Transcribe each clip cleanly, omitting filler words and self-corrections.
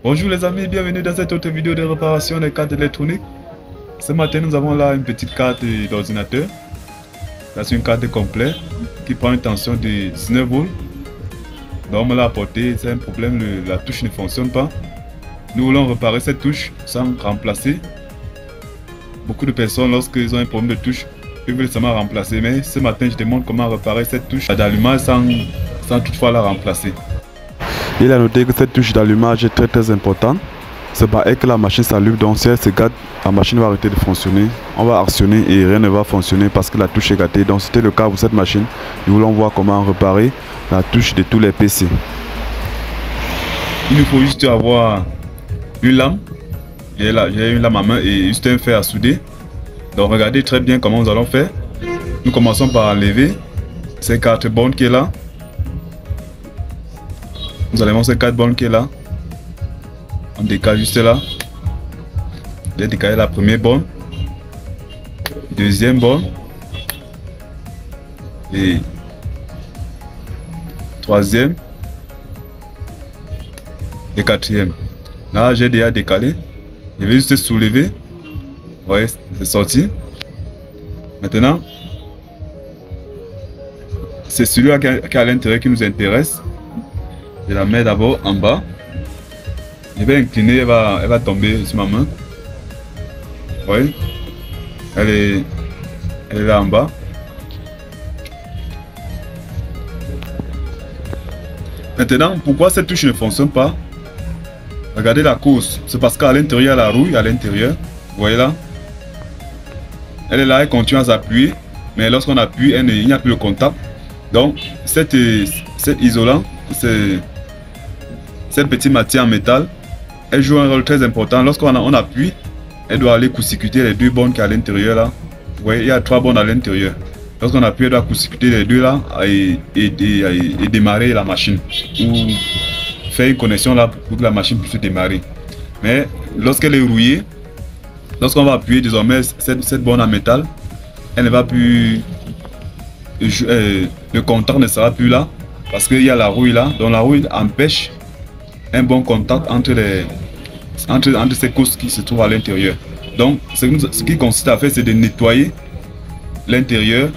Bonjour les amis, bienvenue dans cette autre vidéo de réparation des cartes électroniques. Ce matin nous avons là une petite carte d'ordinateur. Là c'est une carte complète qui prend une tension de 19 volts. Donc on me l'a apporté, c'est un problème, la touche ne fonctionne pas. Nous voulons réparer cette touche sans remplacer. Beaucoup de personnes lorsqu'ils ont un problème de touche, ils veulent seulement remplacer. Mais ce matin je te montre comment réparer cette touche d'allumage sans toutefois la remplacer. Il a noté que cette touche d'allumage est très importante. C'est pas que la machine s'allume, donc si elle se gâte, la machine va arrêter de fonctionner. On va actionner et rien ne va fonctionner parce que la touche est gâtée. Donc c'était le cas pour cette machine. Nous voulons voir comment réparer la touche de tous les PC. Il nous faut juste avoir une lame. J'ai une lame à main et juste un fer à souder. Donc regardez très bien comment nous allons faire. Nous commençons par enlever ces 4 bornes qui est là. Nous allons ces 4 bornes qui est là. On décale juste là. J'ai décalé la première borne, deuxième borne et troisième et quatrième. Là j'ai déjà décalé. Je vais juste soulever. Vous voyez, c'est sorti. Maintenant, c'est celui-là qui est à l'intérieur qui nous intéresse. Je la mets d'abord en bas. Je vais incliner, elle va tomber sur ma main. Vous voyez, elle est là en bas. Maintenant, pourquoi cette touche ne fonctionne pas? Regardez la cause. C'est parce qu'à l'intérieur, la rouille à l'intérieur. Vous voyez là? Elle est là, elle continue à s'appuyer. Mais lorsqu'on appuie, il n'y a plus le contact. Donc, cet isolant, cette petite matière en métal, elle joue un rôle très important. Lorsqu'on appuie, elle doit aller court-circuiter les 2 bornes qui sont à l'intérieur là. Vous voyez, il y a 3 bornes à l'intérieur. Lorsqu'on appuie, elle doit court-circuiter les 2 là et démarrer la machine. Ou faire une connexion là pour que la machine puisse démarrer. Mais lorsqu'elle est rouillée, lorsqu'on va appuyer désormais cette borne en métal, elle ne va plus... le contact ne sera plus là. Parce qu'il y a la rouille là. Donc la rouille empêche un bon contact entre ces couches qui se trouvent à l'intérieur. Donc ce qui consiste à faire, c'est de nettoyer l'intérieur,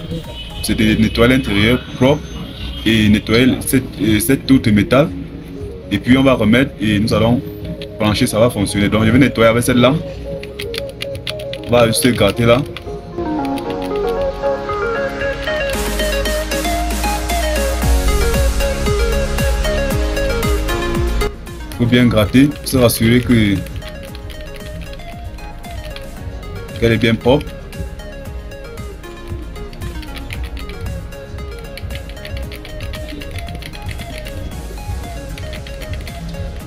propre et nettoyer cette touche de métal. Et puis on va remettre et nous allons brancher, ça va fonctionner. Donc je vais nettoyer avec cette lame. On va juste gratter là. Il faut bien gratter pour se rassurer qu'elle est bien propre.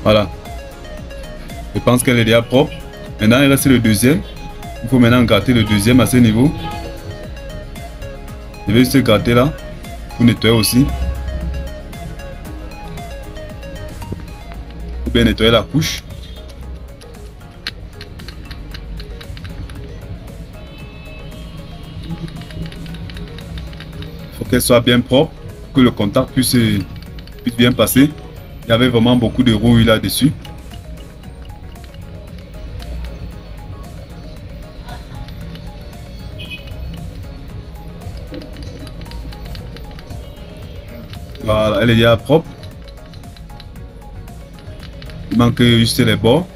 Voilà. Je pense qu'elle est déjà propre. Maintenant, il reste le deuxième. Il faut maintenant gratter le deuxième à ce niveau. Je vais juste gratter là pour nettoyer aussi. Bien nettoyer la couche. Il faut qu'elle soit bien propre pour que le contact puisse bien passer. Il y avait vraiment beaucoup de rouille là-dessus. Voilà, elle est déjà propre. Il manque juste les bords.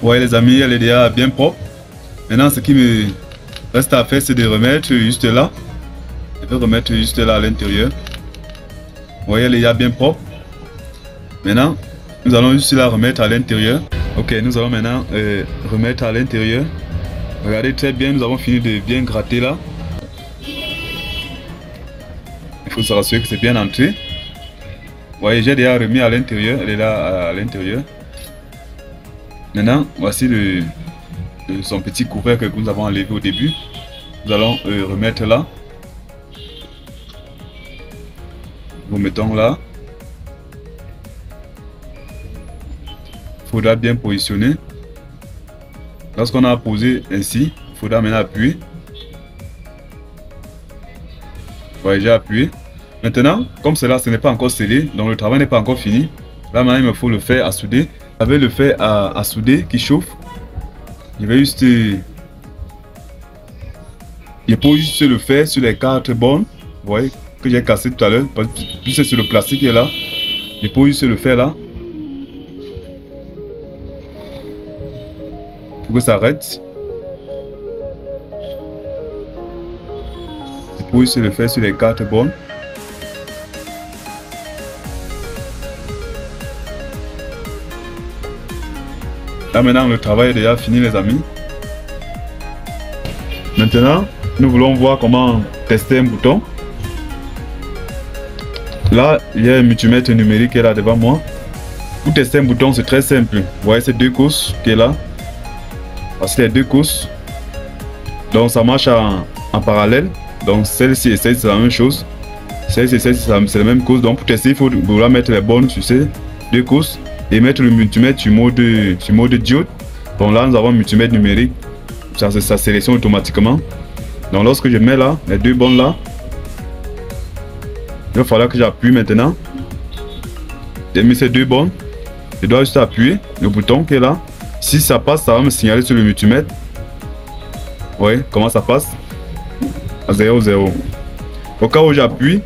Ouais les amis, elle est déjà bien propre. Maintenant ce qui me reste à faire, c'est de remettre juste là. Je vais remettre juste là à l'intérieur. Vous voyez, elle est déjà bien propre. Maintenant, nous allons juste la remettre à l'intérieur. Ok, nous allons maintenant remettre à l'intérieur. Regardez très bien, nous avons fini de bien gratter là. Il faut se rassurer que c'est bien entré. Vous voyez, j'ai déjà remis à l'intérieur. Elle est là à l'intérieur. Maintenant, voici son petit couvercle que nous avons enlevé au début. nous allons remettre là. Nous mettons là. Il faudra bien positionner. Lorsqu'on a posé ainsi, il faudra maintenant appuyer. Ouais, j'ai appuyé. Maintenant, comme cela, ce n'est pas encore scellé, donc le travail n'est pas encore fini. Là maintenant, il me faut le fer à souder. Avec le fer à souder qui chauffe, je vais juste... Je pose juste le fer sur les 4 bornes. Vous voyez, que j'ai cassé tout à l'heure. Puis c'est sur le plastique qui est là. Je pose juste le fer là. Pour que ça arrête. Je pose juste le fer sur les 4 bornes. Là maintenant le travail est déjà fini les amis. Maintenant nous voulons voir comment tester un bouton. Là il y a un multimètre numérique qui est là devant moi. Pour tester un bouton c'est très simple. Vous voyez ces 2 courses qui est là. Voici les 2 courses. Donc ça marche en parallèle. Donc celle-ci et celle-ci c'est la même chose. Celle-ci et celle-ci c'est la même course. Donc pour tester il faut vouloir mettre les bornes sur ces 2 courses. Et mettre le multimètre sur mode diode. Bon là nous avons un multimètre numérique. Ça sélectionne automatiquement. Donc lorsque je mets là, les 2 bornes là, il va falloir que j'appuie maintenant. J'ai mis ces 2 bornes. Je dois juste appuyer le bouton qui est là. Si ça passe, ça va me signaler sur le multimètre. Vous voyez comment ça passe? À 0, 0. Au cas où j'appuie,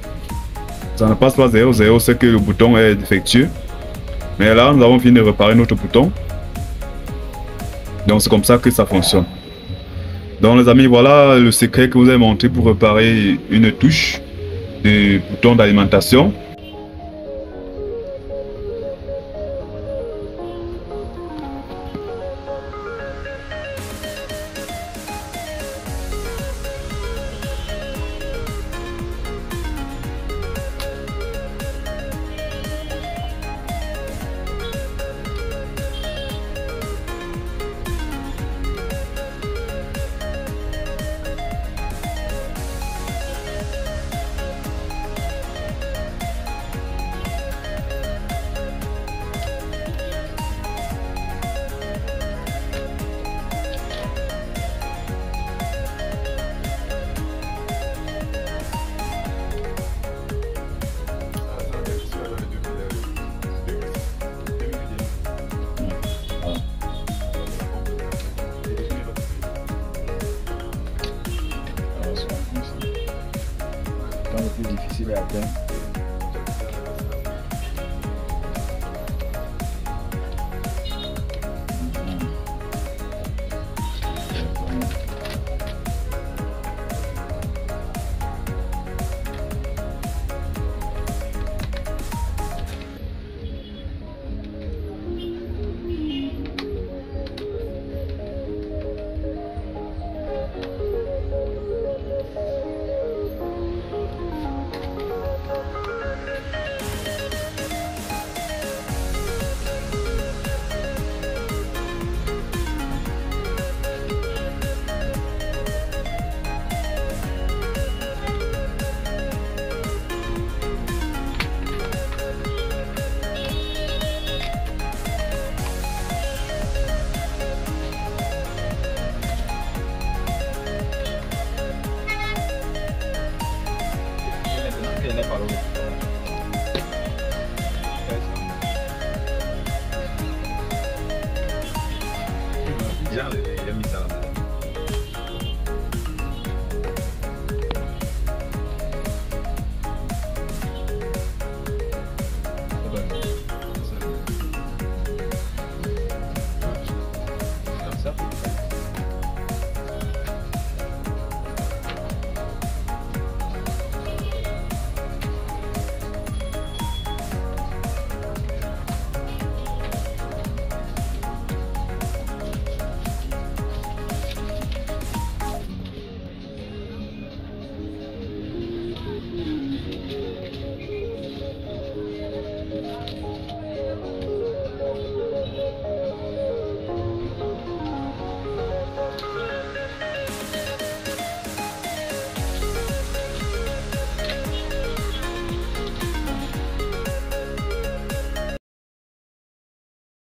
ça ne passe pas 0, 0, c'est que le bouton est défectueux. Mais là, nous avons fini de réparer notre bouton. Donc c'est comme ça que ça fonctionne. Donc les amis, voilà le secret que vous avez montré pour réparer une touche de bouton d'alimentation. Plus difficile à atteindre. Viene para